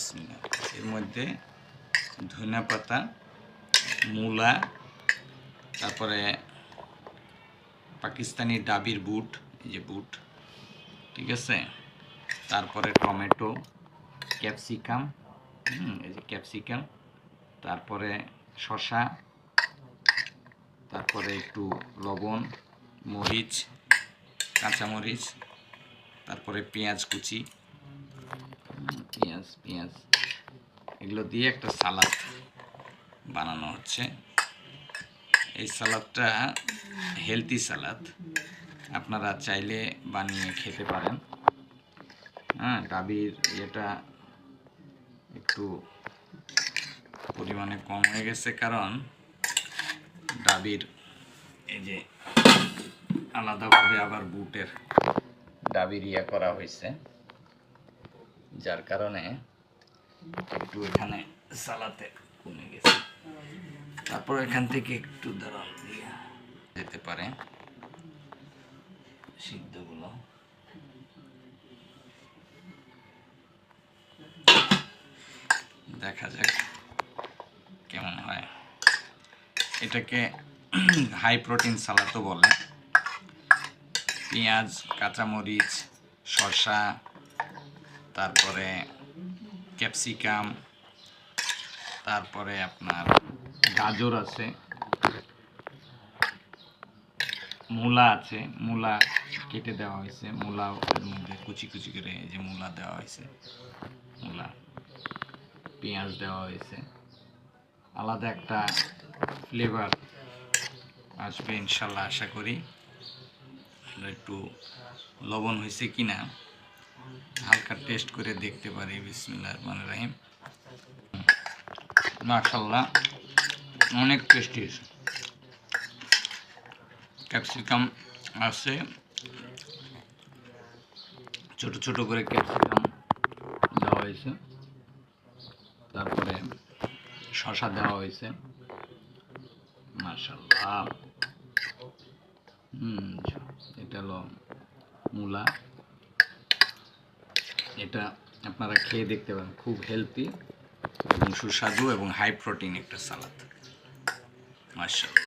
বিসমিল্লাহ। এর মধ্যে ধনিয়া পাতা, মূলা, তারপরে পাকিস্তানি ডাবির বুট, এই যে বুট, ঠিক আছে, তারপরে টমেটো, ক্যাপসিকাম, এই যে ক্যাপসিকাম, তারপরে শসা, তারপরে একটু লবণ, মরিচ, কাঁচামরিচ, তারপরে পেঁয়াজ কুচি, পেঁয়াজ এগুলো দিয়ে একটা সালাদ বানানো হচ্ছে। এই সালাদটা হেলদি সালাদ, আপনারা চাইলে বানিয়ে খেতে পারেন। ডাবির এটা একটু পরিমাণে কম হয়ে গেছে, কারণ ডাবির এই যে আলাদাভাবে আবার বুটের ডাবির করা হয়েছে, যার কারণে একটু এখানে সালাতে কমে গেছে। তারপর এখান থেকে একটু দাঁড়ান দিয়ে যেতে পারে সিদ্ধগুলো। দেখা যাক কেমন হয়। এটাকে হাই প্রোটিন সালাদও বলে। পেঁয়াজ, কাঁচামরিচ, শসা, তারপরে ক্যাপসিকাম, তারপরে আপনার গাজর আছে, মূলা আছে, মূলা কেটে দেওয়া হয়েছে, মূলা এর মধ্যে কুচি কুচি করে এই যে মূলা দেওয়া হয়েছে, মূলা, পেঁয়াজ দেওয়া হয়েছে। আলাদা একটা ফ্লেভার আসবে ইনশাল্লাহ, আশা করি। একটু লবণ হয়েছে কিনা হালকা টেস্ট করে দেখতে পারি। বিসমিল্লাহির রহমানির রহিম। মাশাআল্লাহ, অনেক টেস্টি। ক্যাপসিকাম আছে, ছোট ছোট করে ক্যাপসিকাম দেওয়া হয়েছে, তারপরে শসা দেওয়া হয়েছে। মাশাআল্লাহ। এটা হলো মূলা। এটা আপনারা খেয়ে দেখতে পারেন, খুব হেলদি এবং সুস্বাদু এবং হাই প্রোটিন একটা সালাদ। মাশাআল্লাহ।